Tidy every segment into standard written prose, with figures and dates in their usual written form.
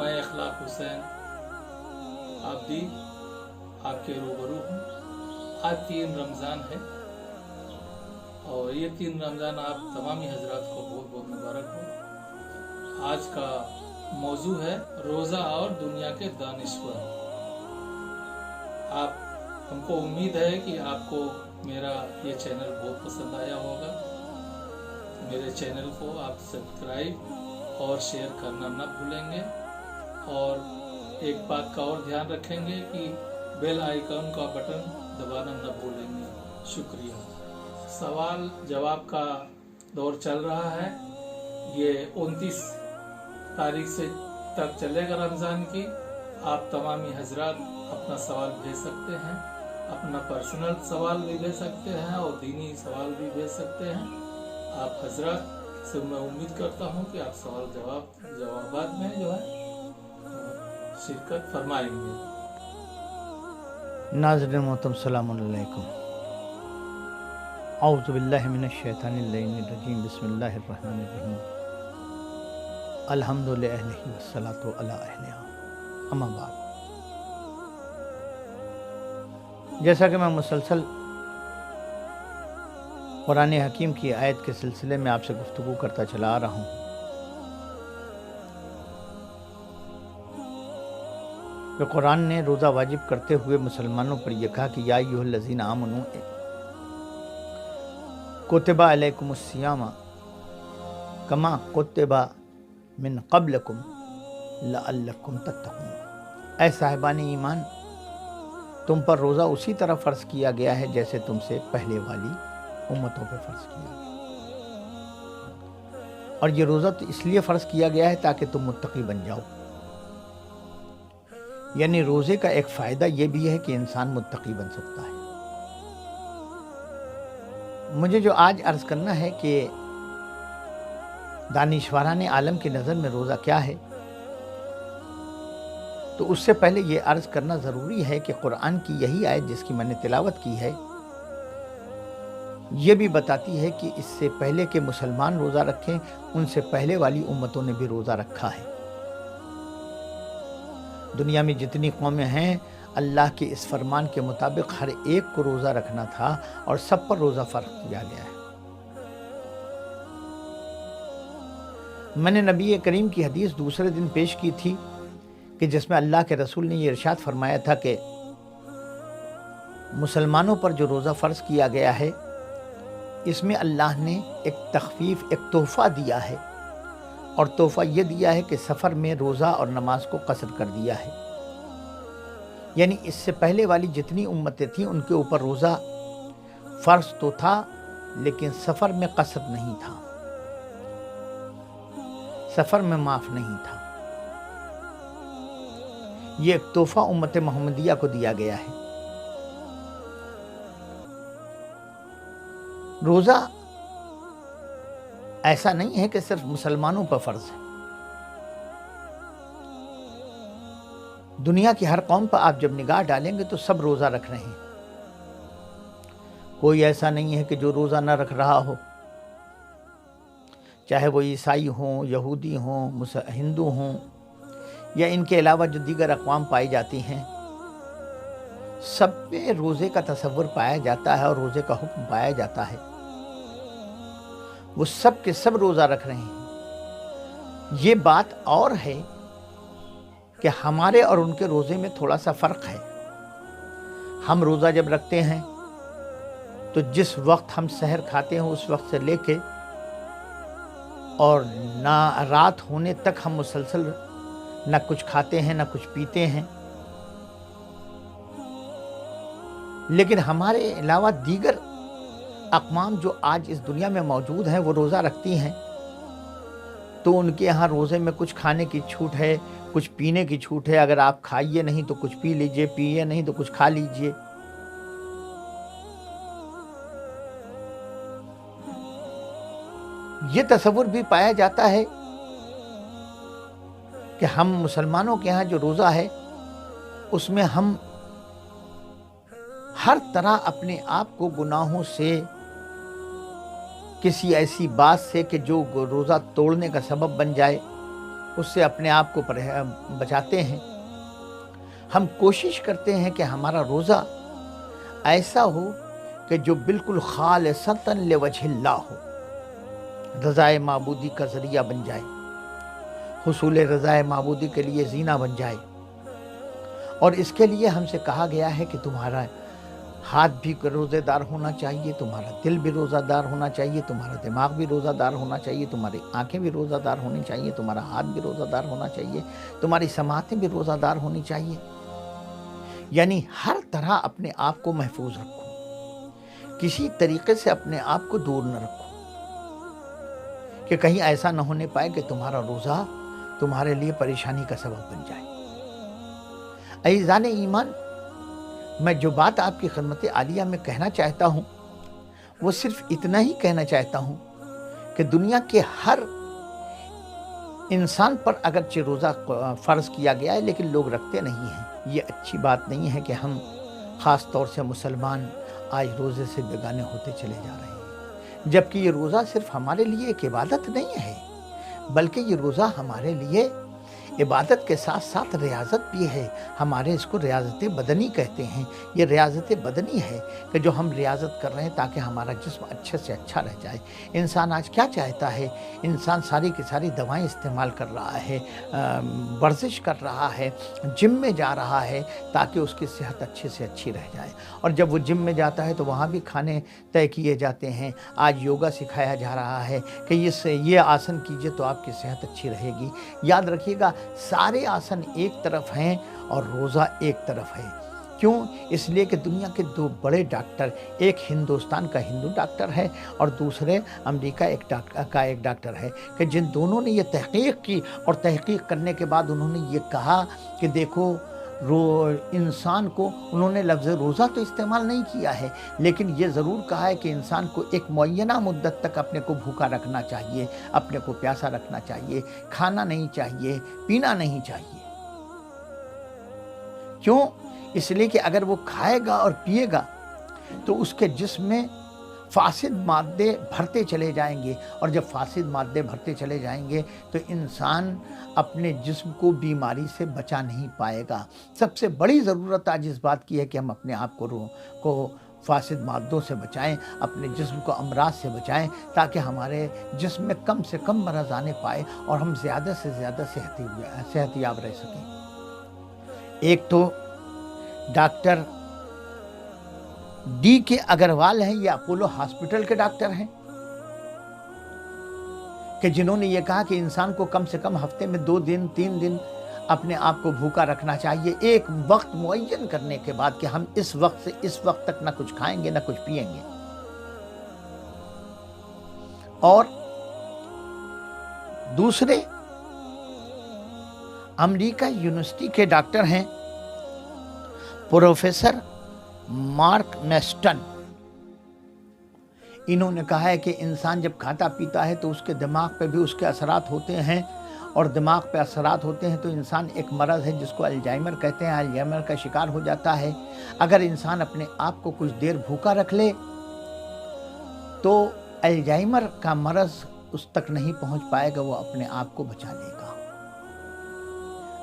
मैं इखलाक हुसैन आबदी आपके रूबरू हूँ। आज 3 रमज़ान है और ये 3 रमज़ान आप तमामी हजरात को बहुत बहुत मुबारक हो। आज का मौजू है रोज़ा और दुनिया के दानिश्वर। हमको उम्मीद है कि आपको मेरा ये चैनल बहुत पसंद आया होगा। मेरे चैनल को आप सब्सक्राइब और शेयर करना न भूलेंगे और एक बात का और ध्यान रखेंगे कि बेल आइकन का बटन दबाना न भूलेंगे। शुक्रिया। सवाल जवाब का दौर चल रहा है। ये 29 तारीख से तक चलेगा रमज़ान की। आप तमामी हजरात अपना सवाल भेज सकते हैं, अपना पर्सनल सवाल भी भेज सकते हैं और दीनी सवाल भी भेज सकते हैं। आप हजरात से मैं उम्मीद करता हूं कि आप सवाल जवाबात में जो है शिरकत फरमाएंगे। नाज़रीन मोहतरम सलामुन अलैकुम। औज़ु बिल्लाहि मिनश शैतानिर रजीम। बिस्मिल्लाहिर रहमानिर रहीम। अल्हम्दुलिल्लाहि अहलिही वस्सलातु अला अहलिहा। अम्मा बाद। जैसा कि मैं मुसलसल कुरान हकीम की आयत के सिलसिले में आपसे गुफ्तगू करता चला आ रहा हूँ, कि कुरान ने रोज़ा वाजिब करते हुए मुसलमानों पर यह कहा कि या अय्युहल्लज़ीना आमनू कुतिबा अलैकुमुस्सियाम कमा कुतिबा मिन क़ब्लिकुम लअल्लकुम तत्तक़ून। ऐ साहिबान ईमान, तुम पर रोज़ा उसी तरह फ़र्ज़ किया गया है जैसे तुमसे पहले वाली उम्मतों पर फ़र्ज़ किया गया। और ये रोज़ा तो इसलिए फ़र्ज़ किया गया है ताकि तुम मुत्तक़ी बन जाओ। यानी रोज़े का एक फ़ायदा ये भी है कि इंसान मुत्तक़ी बन सकता है। मुझे जो आज अर्ज़ करना है कि दानिशवारान आलम की नज़र में रोज़ा क्या है, तो उससे पहले ये अर्ज़ करना ज़रूरी है कि कुरान की यही आयत जिसकी मैंने तिलावत की है, ये भी बताती है कि इससे पहले के मुसलमान रोज़ा रखें, उनसे पहले वाली उम्मतों ने भी रोज़ा रखा है। दुनिया में जितनी कौमें हैं, अल्लाह के इस फरमान के मुताबिक हर एक को रोज़ा रखना था और सब पर रोज़ा फ़र्ज़ किया गया है। मैंने नबी करीम की हदीस दूसरे दिन पेश की थी कि जिसमें अल्लाह के रसूल ने ये इरशाद फरमाया था कि मुसलमानों पर जो रोज़ा फ़र्ज़ किया गया है, इसमें अल्लाह ने एक तख़फ़ीफ़, एक तोहफ़ा दिया है। और तोहफ़ा ये दिया है कि सफ़र में रोज़ा और नमाज को क़सर कर दिया है। यानी इससे पहले वाली जितनी उम्मतें थीं उनके ऊपर रोज़ा फ़र्ज़ तो था, लेकिन सफ़र में क़सर नहीं था, सफ़र में माफ़ नहीं था। ये एक तोहफ़ा उम्मत मोहम्मदिया को दिया गया है। रोज़ा ऐसा नहीं है कि सिर्फ मुसलमानों पर फ़र्ज़ है। दुनिया की हर कौम पर आप जब निगाह डालेंगे तो सब रोज़ा रख रहे हैं। कोई ऐसा नहीं है कि जो रोज़ा न रख रहा हो, चाहे वो ईसाई हों, यहूदी हों, हिंदू हों या इनके अलावा जो दीगर अक़वाम पाई जाती हैं, सब में रोज़े का तसव्वुर पाया जाता है और रोज़े का हुक्म पाया जाता है। वो सब के सब रोज़ा रख रहे हैं। ये बात और है कि हमारे और उनके रोज़े में थोड़ा सा फ़र्क है। हम रोज़ा जब रखते हैं तो जिस वक्त हम सहर खाते हैं उस वक्त से लेके और ना रात होने तक हम मुसलसल ना कुछ खाते हैं ना कुछ पीते हैं। लेकिन हमारे अलावा दीगर अक़वाम जो आज इस दुनिया में मौजूद हैं वो रोज़ा रखती हैं, तो उनके यहाँ रोज़े में कुछ खाने की छूट है, कुछ पीने की छूट है। अगर आप खाइए नहीं तो कुछ पी लीजिए, पिए नहीं तो कुछ खा लीजिए। ये तसव्वुर भी पाया जाता है कि हम मुसलमानों के यहाँ जो रोज़ा है उसमें हम हर तरह अपने आप को गुनाहों से, किसी ऐसी बात से कि जो रोज़ा तोड़ने का सबब बन जाए, उससे अपने आप को बचाते हैं। हम कोशिश करते हैं कि हमारा रोज़ा ऐसा हो कि जो बिल्कुल खालिसतन लिवजहिल्लाह हो, रज़ाए माबूदी का ज़रिया बन जाए, हुसूल रज़ाए माबूदी के लिए ज़ीना बन जाए। और इसके लिए हमसे कहा गया है कि तुम्हारा हाथ भी रोज़ेदार होना चाहिए, तुम्हारा दिल भी रोज़ादार होना चाहिए, तुम्हारा दिमाग भी रोज़ादार होना चाहिए, तुम्हारी आंखें भी रोज़ादार होनी चाहिए, तुम्हारा हाथ भी रोज़ादार होना चाहिए, तुम्हारी समातें भी रोज़ादार होनी चाहिए। यानी हर तरह अपने आप को महफूज रखो, किसी तरीके से अपने आप को दूर न रखो कि कहीं ऐसा न होने पाए कि तुम्हारा रोज़ा तुम्हारे लिए परेशानी का सबब बन जाए। अज़ीज़ान ईमान, मैं जो बात आपकी खिदमत आलिया में कहना चाहता हूँ वो सिर्फ इतना ही कहना चाहता हूँ कि दुनिया के हर इंसान पर अगरचे रोज़ा फ़र्ज़ किया गया है लेकिन लोग रखते नहीं हैं। ये अच्छी बात नहीं है कि हम ख़ास तौर से मुसलमान आज रोज़े से बेगाने होते चले जा रहे हैं, जबकि ये रोज़ा सिर्फ हमारे लिए एक इबादत नहीं है, बल्कि ये रोज़ा हमारे लिए इबादत के साथ साथ रियाज़त भी है। हमारे इसको रियाज़त बदनी कहते हैं। ये रियाज़त बदनी है कि जो हम रियाज़त कर रहे हैं ताकि हमारा जिस्म अच्छे से अच्छा रह जाए। इंसान आज क्या चाहता है? इंसान सारी की सारी दवाएं इस्तेमाल कर रहा है, वर्जिश कर रहा है, जिम में जा रहा है ताकि उसकी सेहत अच्छे से अच्छी रह जाए। और जब वो जिम में जाता है तो वहाँ भी खाने तय किए जाते हैं। आज योगा सिखाया जा रहा है कि ये आसन कीजिए तो आपकी सेहत अच्छी रहेगी। याद रखिएगा, सारे आसन एक तरफ हैं और रोज़ा एक तरफ है। क्यों? इसलिए कि दुनिया के दो बड़े डॉक्टर, एक हिंदुस्तान का हिंदू डॉक्टर है और दूसरे अमेरिका एक डॉक्टर है, कि जिन दोनों ने ये तहकीक की और तहकीक करने के बाद उन्होंने ये कहा कि देखो इंसान को, उन्होंने लफ्ज़ रोज़ा तो इस्तेमाल नहीं किया है लेकिन ये ज़रूर कहा है कि इंसान को एक मुअय्यना मुद्दत तक अपने को भूखा रखना चाहिए, अपने को प्यासा रखना चाहिए, खाना नहीं चाहिए, पीना नहीं चाहिए। क्यों? इसलिए कि अगर वो खाएगा और पिएगा तो उसके जिस्म में फासिद मादे भरते चले जाएंगे, और जब फासिद मादे भरते चले जाएंगे तो इंसान अपने जिस्म को बीमारी से बचा नहीं पाएगा। सबसे बड़ी ज़रूरत आज इस बात की है कि हम अपने आप को फासिद मादों से बचाएं, अपने जिस्म को अमराज से बचाएं, ताकि हमारे जिस्म में कम से कम मरज़ आने पाए और हम ज़्यादा से ज़्यादा सेहतियाब रह सकें। एक तो डॉक्टर डी के अग्रवाल हैं, ये अपोलो हॉस्पिटल के डॉक्टर हैं, कि जिन्होंने ये कहा कि इंसान को कम से कम हफ्ते में 2 दिन 3 दिन अपने आप को भूखा रखना चाहिए, एक वक्त मुअय्यन करने के बाद कि हम इस वक्त से इस वक्त तक ना कुछ खाएंगे ना कुछ पिएंगे। और दूसरे अमेरिका यूनिवर्सिटी के डॉक्टर हैं प्रोफेसर मार्क नेस्टन। इन्होंने कहा है कि इंसान जब खाता पीता है तो उसके दिमाग पे भी उसके असरात होते हैं, और दिमाग पे असरात होते हैं तो इंसान एक मरज़ है जिसको अल्जाइमर कहते हैं, अल्जाइमर का शिकार हो जाता है। अगर इंसान अपने आप को कुछ देर भूखा रख ले तो अल्जाइमर का मरज़ उस तक नहीं पहुंच पाएगा, वो अपने आप को बचा लेगा।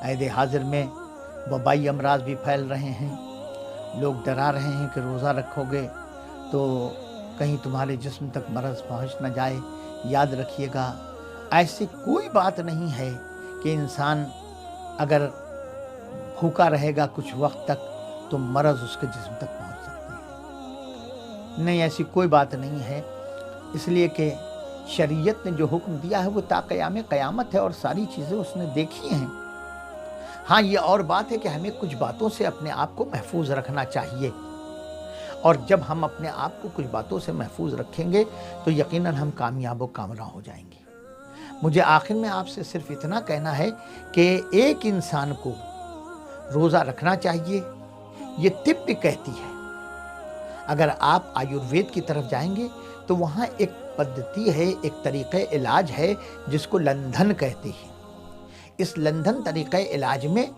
ऐदे हाजिर में वबाई अमराज भी फैल रहे हैं, लोग डरा रहे हैं कि रोज़ा रखोगे तो कहीं तुम्हारे जिस्म तक मरज़ पहुंच न जाए। याद रखिएगा, ऐसी कोई बात नहीं है कि इंसान अगर भूखा रहेगा कुछ वक्त तक तो मरज़ उसके जिस्म तक पहुंच सकते हैं। नहीं, ऐसी कोई बात नहीं है, इसलिए कि शरीयत ने जो हुक्म दिया है वो ताक़याम क़यामत है और सारी चीज़ें उसने देखी हैं। हाँ, ये और बात है कि हमें कुछ बातों से अपने आप को महफूज रखना चाहिए, और जब हम अपने आप को कुछ बातों से महफूज रखेंगे तो यकीनन हम कामयाब व कामयाब हो जाएंगे। मुझे आखिर में आपसे सिर्फ इतना कहना है कि एक इंसान को रोज़ा रखना चाहिए, ये तिब भी कहती है। अगर आप आयुर्वेद की तरफ जाएंगे तो वहाँ एक पद्धति है, एक तरीक़े इलाज है जिसको लंधन कहते हैं। इस लंधन तरीक़े इलाज में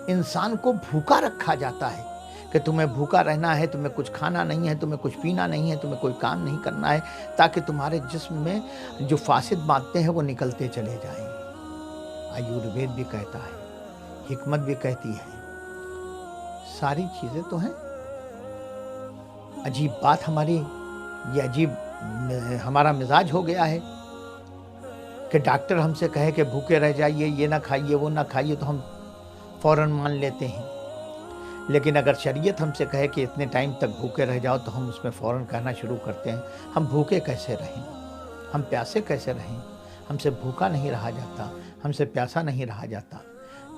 इंसान को भूखा रखा जाता है कि तुम्हें भूखा रहना है, तुम्हें कुछ खाना नहीं है, तुम्हें कुछ पीना नहीं है, तुम्हें कोई काम नहीं करना है, ताकि तुम्हारे जिस्म में जो फासिद मादे हैं वो निकलते चले जाएं। आयुर्वेद भी कहता है, हिकमत भी कहती है, सारी चीज़ें तो हैं। अजीब बात हमारी, ये अजीब हमारा मिजाज हो गया है कि डॉक्टर हमसे कहे कि भूखे रह जाइए, ये ना खाइए, वो ना खाइए, तो हम फ़ौरन मान लेते हैं। लेकिन अगर शरीयत हमसे कहे कि इतने टाइम तक भूखे रह जाओ, तो हम उसमें फ़ौरन कहना शुरू करते हैं। हम भूखे कैसे रहें, हम प्यासे कैसे रहें? हमसे भूखा नहीं रहा जाता, हमसे प्यासा नहीं रहा जाता।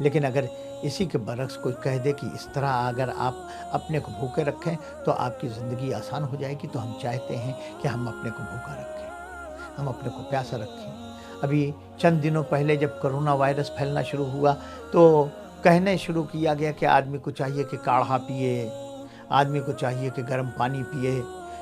लेकिन अगर इसी के बरक्स कोई कह दे कि इस तरह अगर आप अपने को भूखे रखें तो आपकी ज़िंदगी आसान हो जाएगी, तो हम चाहते हैं कि हम अपने को भूखा रखें, हम अपने को प्यासा रखें। अभी चंद दिनों पहले जब कोरोना वायरस फैलना शुरू हुआ, तो कहने शुरू किया गया कि आदमी को चाहिए कि काढ़ा पिए, आदमी को चाहिए कि गर्म पानी पिए।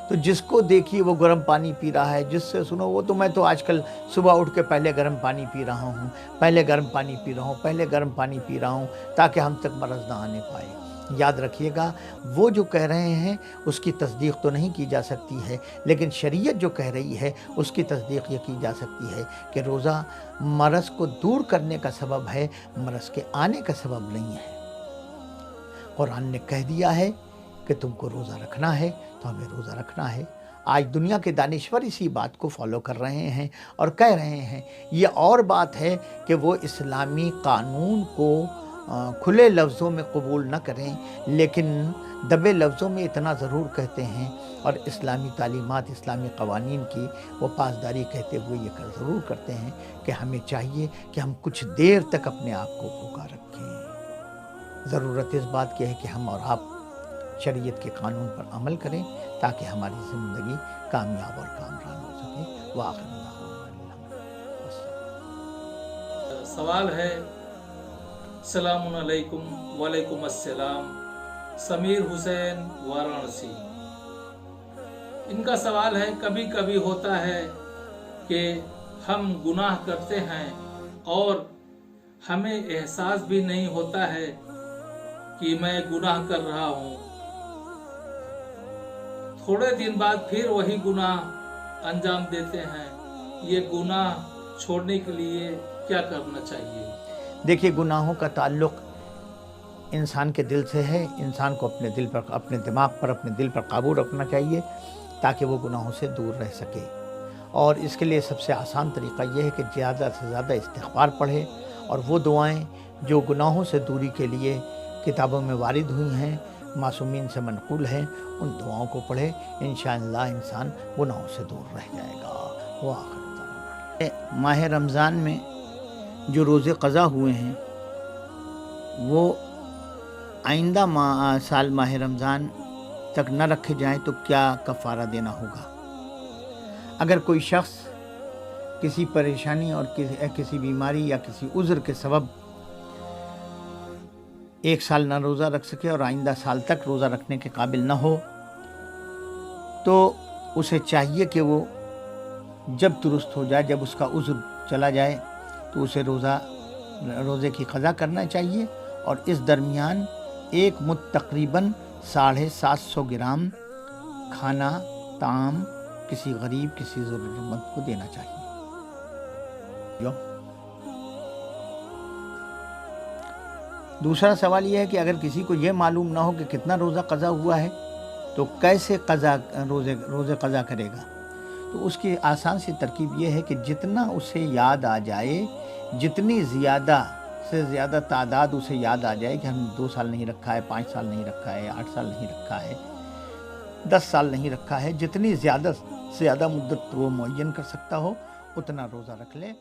तो जिसको देखिए वो गर्म पानी पी रहा है, जिससे सुनो वो तो मैं तो आजकल सुबह उठ के पहले गर्म पानी पी रहा हूँ, पहले गर्म पानी पी रहा हूँ, पहले गर्म पानी पी रहा हूँ, ताकि हम तक मरज़ ना आने पाए। याद रखिएगा, वो जो कह रहे हैं उसकी तस्दीक तो नहीं की जा सकती है, लेकिन शरीयत जो कह रही है उसकी तस्दीक ये की जा सकती है कि रोज़ा मरज़ को दूर करने का सबब है, मरज़ के आने का सबब नहीं है। कुरान ने कह दिया है कि तुमको रोज़ा रखना है, तो हमें रोज़ा रखना है। आज दुनिया के दानिश्वर इसी बात को फॉलो कर रहे हैं और कह रहे हैं। ये और बात है कि वो इस्लामी कानून को खुले लफ्ज़ों में कबूल न करें, लेकिन दबे लफ्ज़ों में इतना ज़रूर कहते हैं, और इस्लामी तालीमात, इस्लामी क़वानीन की वो पासदारी कहते हुए ये ज़रूर करते हैं कि हमें चाहिए कि हम कुछ देर तक अपने आप को भूखा रखें। ज़रूरत इस बात की है कि हम और आप शरीयत के कानून पर अमल करें, ताकि हमारी ज़िंदगी कामयाब और कामरान हो सके। वाखिर सवाल है, सलामुन अलैकुम, वालेकुम अस्सलाम, समीर हुसैन वाराणसी। इनका सवाल है, कभी कभी होता है कि हम गुनाह करते हैं और हमें एहसास भी नहीं होता है कि मैं गुनाह कर रहा हूँ। थोड़े दिन बाद फिर वही गुनाह अंजाम देते हैं। ये गुनाह छोड़ने के लिए क्या करना चाहिए? देखिए, गुनाहों का ताल्लुक़ इंसान के दिल से है। इंसान को अपने दिल पर, अपने दिमाग पर, अपने दिल पर काबू रखना चाहिए, ताकि वो गुनाहों से दूर रह सके। और इसके लिए सबसे आसान तरीक़ा ये है कि ज़्यादा से ज़्यादा इस्तिग़फ़ार पढ़े, और वो दुआएं जो गुनाहों से दूरी के लिए किताबों में वारिद हुई हैं, मासूमीन से मनक़ूल हैं, उन दुआओं को पढ़े। इंशाअल्लाह इंसान गुनाहों से दूर रह जाएगा। वो आखिर माह रमज़ान में जो रोज़े क़ज़ा हुए हैं, वो आइंदा साल माह रमज़ान तक न रखे जाएं तो क्या कफ़ारा देना होगा? अगर कोई शख्स किसी परेशानी और किसी बीमारी या किसी उज़्र के सबब एक साल न रोज़ा रख सके और आइंदा साल तक रोज़ा रखने के काबिल न हो, तो उसे चाहिए कि वो जब दुरुस्त हो जाए, जब उसका उज़्र चला जाए, तो उसे रोज़े की क़ज़ा करना चाहिए। और इस दरमियान एक मुद्द तकरीबन 750 ग्राम खाना ताम किसी गरीब, किसी ज़रूरतमंद को देना चाहिए। दूसरा सवाल यह है कि अगर किसी को ये मालूम ना हो कि कितना रोज़ा क़ज़ा हुआ है, तो कैसे रोज़े क़ज़ा करेगा? तो उसकी आसान सी तरकीब ये है कि जितना उसे याद आ जाए, जितनी ज़्यादा से ज़्यादा तादाद उसे याद आ जाए कि हमने 2 साल नहीं रखा है, 5 साल नहीं रखा है, 8 साल नहीं रखा है, 10 साल नहीं रखा है, जितनी ज़्यादा से ज़्यादा मुद्दत वो मुअय्यन कर सकता हो, उतना रोज़ा रख ले।